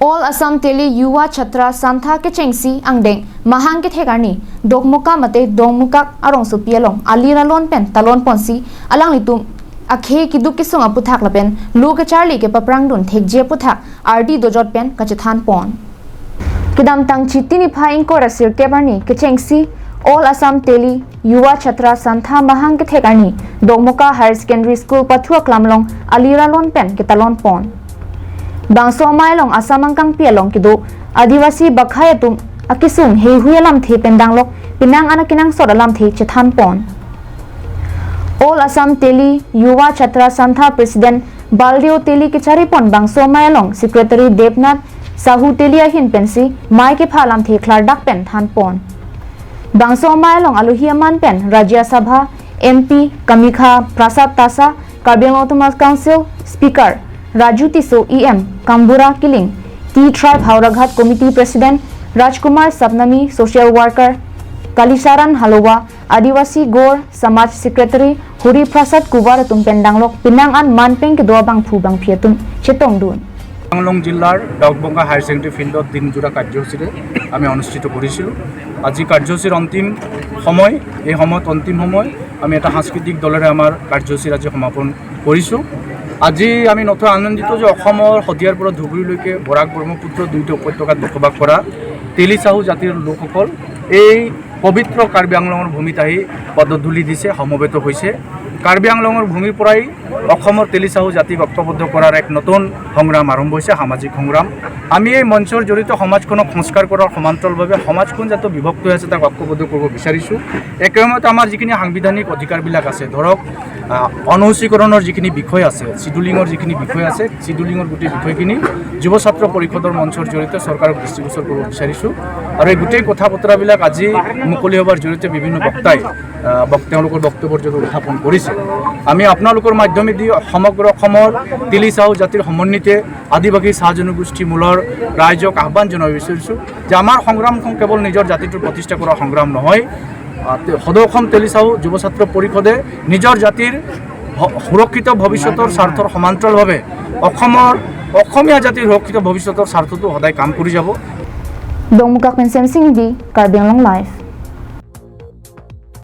All Assam Teli Yuwa Chatra Santha ke chengsi angdeng mahang ke thegarni dokmuka mate dongmuka arong su pialong alira lon pen talon ponsi alang litum akhe ki duk ki songa puthak lapen lu ke charli ke paprang dun thekje puthak RD dojot pen kachathan pon kidam tang chitini phaing ko rasir ke barni ke chengsi All Assam Teli Yuwa Chatra Santha mahang ke thegarni dokmuka Higher Secondary School pathua klamlong alira lon pen ke talon pon Bangso mailong asamangkang pialong kido adivasi bakhayatum akisung hei huyalam the pendanglok pinang anakinang sodalam the chethan pon All Assam Teli Yuwa Chatra Santha President Baldio Teli ke charipon bangso mailong Secretary Devnath Sahu Telia hin pensi mai ke phalam the klardak pen than pon Bangso mailong aluhiaman pen Rajya Sabha MP Kamikha Prasad Tasa Karbi Autonomous Council Speaker Raju Tiso EM Kambura Kiling T Tribe Hauraghat Committee President Rajkumar Sapnami Social Worker Kalisaran Halowa Adivasi Gor Samaj Secretary Huri Prasad Kuwar Tumpendanglok Pinang an Manpeng ke doabang phubang phiatum chetong dun Anglong Jillar Daugbonger Higher Secondary Field din jura কাৰ্যসূচীৰে আমি অনুষ্ঠিত কৰিছিলোঁ আজি কাৰ্যসূচীৰ অন্তিম সময় এই সময়ত অন্তিম সময় আমি এটা সাংস্কৃতিক দলেৰে আমাৰ কাৰ্যসূচীৰ আজি সমাপন কৰিছোঁ আজি আমি নথৈ আনন্দিত যে অসমৰ হদিয়াৰ পৰা ধুবুৰীলৈকে বৰাক ব্ৰহ্মপুত্ৰ দুইটা উপত্যকাত বসবাস কৰা তেলি চাহু জাতিৰ লোকসকল এই পবিত্ৰ কাৰ্বি আংলঙৰ ভূমিত আহি পদধূলি দিছে সমবেত হৈছে কাৰ্বি আংলঙৰ ভূমিৰ পৰাই অসমৰ তেলি চাহু জাতি বক্তব্য কৰাৰ এক নতুন সংগ্ৰাম আৰম্ভ হৈছে সামাজিক সংগ্ৰাম আমি এই মঞ্চৰ জড়িত সমাজখনক সংস্কাৰ কৰাৰ সমান্তৰালভাৱে সমাজখন যাতে বিভক্ত হৈ আছে তাক ঐক্যবদ্ধ কৰিব বিচাৰিছোঁ একেসময়তে আমাৰ যিখিনি সাংবিধানিক অধিকাৰবিলাক আছে ধৰক অনৌচিকৰণৰ যিখিনি বিষয় আছে চিডুলিঙৰ যিখিনি বিষয় আছে চিডুলিঙৰ গোটেই বিষয়খিনি যুৱ ছাত্ৰ পৰিষদৰ মঞ্চৰ জড়িত চৰকাৰক দৃষ্টিগোচৰ কৰিব বিচাৰিছোঁ আৰু এই গোটেই কথা বতৰাবিলাক আজি মুকলি হোৱাৰ জড়িত বিভিন্ন বক্তাই তেওঁলোকৰ বক্তব্যৰ জৰিয়তে উত্থাপন কৰিছে আমি আপোনালোকৰ মাধ্যমেদি সমগ্ৰ অসমৰ তেলি চাহু জাতিৰ সমন্বিতে আদিবাসী চাহ জনগোষ্ঠী মূলৰ ৰাইজক আহ্বান জনাব বিচাৰিছোঁ যে আমাৰ সংগ্ৰামখন কেৱল নিজৰ জাতিটোৰ প্ৰতিষ্ঠা কৰা সংগ্ৰাম নহয় সদৌ অসম তেলি চাহু যুৱ ছাত্ৰ পৰিষদে নিজৰ জাতিৰ সুৰক্ষিত ভৱিষ্যতৰ স্বাৰ্থৰ সমান্তৰালভাৱে অসমীয়া জাতিৰ সুৰক্ষিত ভৱিষ্যতৰ স্বাৰ্থটো সদায় কাম কৰি যাব Dongmuka Pensem Singh di Karbi Anglong Live